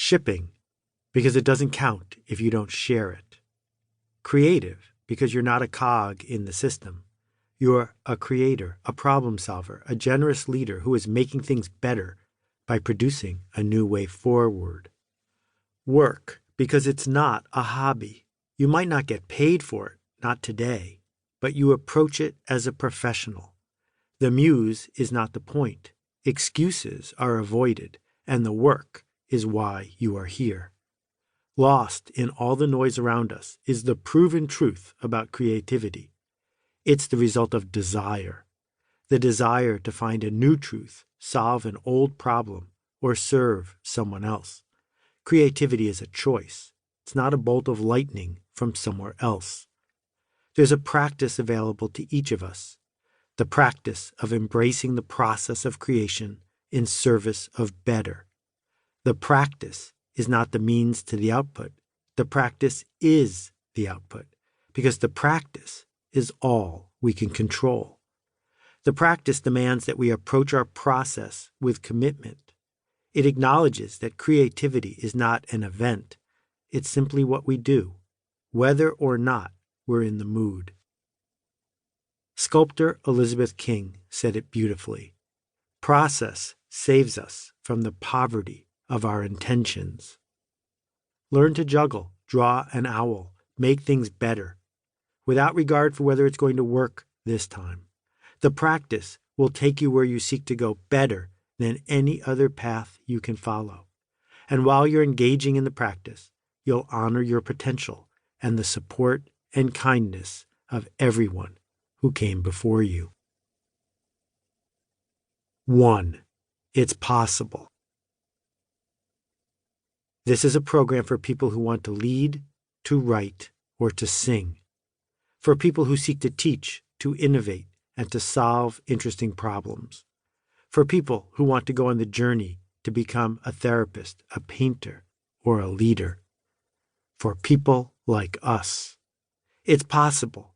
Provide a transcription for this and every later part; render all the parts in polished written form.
Shipping, because it doesn't count if you don't share it. Creative, because you're not a cog in the system. You're a creator, a problem solver, a generous leader who is making things better by producing a new way forward. Work, because it's not a hobby. You might not get paid for it, not today, but you approach it as a professional. The muse is not the point. Excuses are avoided, and the work is why you are here. Lost in all the noise around us is the proven truth about creativity. It's the result of desire. The desire to find a new truth, solve an old problem, or serve someone else. Creativity is a choice. It's not a bolt of lightning from somewhere else. There's a practice available to each of us. The practice of embracing the process of creation in service of better. The practice is not the means to the output. The practice is the output, because the practice is all we can control. The practice demands that we approach our process with commitment. It acknowledges that creativity is not an event. It's simply what we do, whether or not we're in the mood. Sculptor Elizabeth King said it beautifully. Process saves us from the poverty of our intentions. Learn to juggle, draw an owl, make things better, without regard for whether it's going to work this time. The practice will take you where you seek to go better than any other path you can follow. And while you're engaging in the practice, you'll honor your potential and the support and kindness of everyone who came before you. 1. It's possible. This is a program for people who want to lead, to write, or to sing. For people who seek to teach, to innovate, and to solve interesting problems. For people who want to go on the journey to become a therapist, a painter, or a leader. For people like us. It's possible.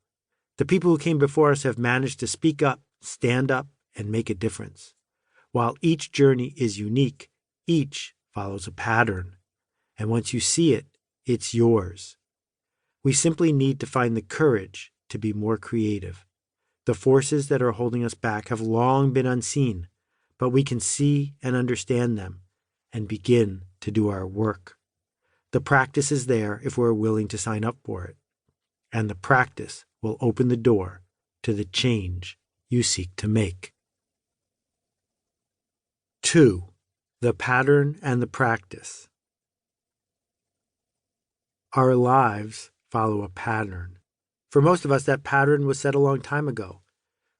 The people who came before us have managed to speak up, stand up, and make a difference. While each journey is unique, each follows a pattern. And once you see it, it's yours. We simply need to find the courage to be more creative. The forces that are holding us back have long been unseen, but we can see and understand them and begin to do our work. The practice is there if we're willing to sign up for it, and the practice will open the door to the change you seek to make. 2. The pattern and the practice. Our lives follow a pattern. For most of us, that pattern was set a long time ago.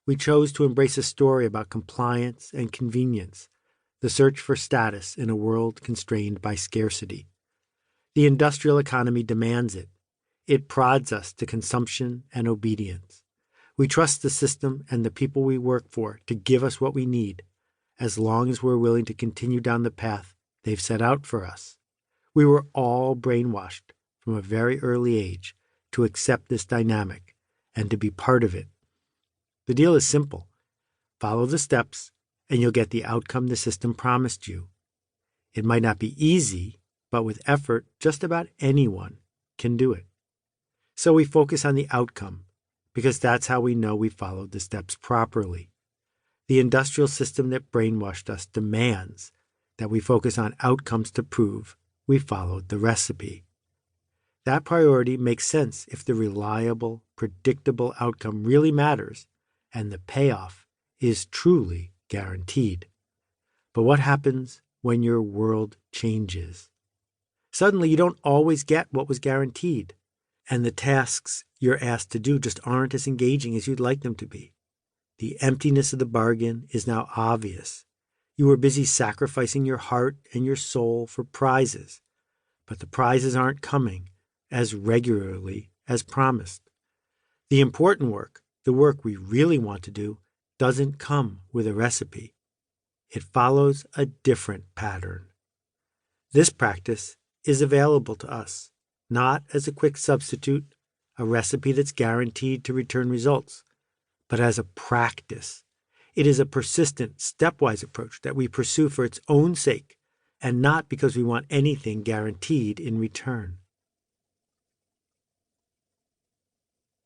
We chose to embrace a story about compliance and convenience, the search for status in a world constrained by scarcity. The industrial economy demands it. It prods us to consumption and obedience. We trust the system and the people we work for to give us what we need, as long as we're willing to continue down the path they've set out for us. We were all brainwashed from a very early age to accept this dynamic and to be part of it. The deal is simple. Follow the steps, and you'll get the outcome the system promised you. It might not be easy, but with effort, just about anyone can do it. So we focus on the outcome, because that's how we know we followed the steps properly. The industrial system that brainwashed us demands that we focus on outcomes to prove we followed the recipe. That priority makes sense if the reliable, predictable outcome really matters and the payoff is truly guaranteed. But what happens when your world changes? Suddenly, you don't always get what was guaranteed, and the tasks you're asked to do just aren't as engaging as you'd like them to be. The emptiness of the bargain is now obvious. You were busy sacrificing your heart and your soul for prizes, but the prizes aren't coming as regularly as promised. The important work, the work we really want to do, doesn't come with a recipe. It follows a different pattern. This practice is available to us, not as a quick substitute, a recipe that's guaranteed to return results, but as a practice. It is a persistent, stepwise approach that we pursue for its own sake and not because we want anything guaranteed in return.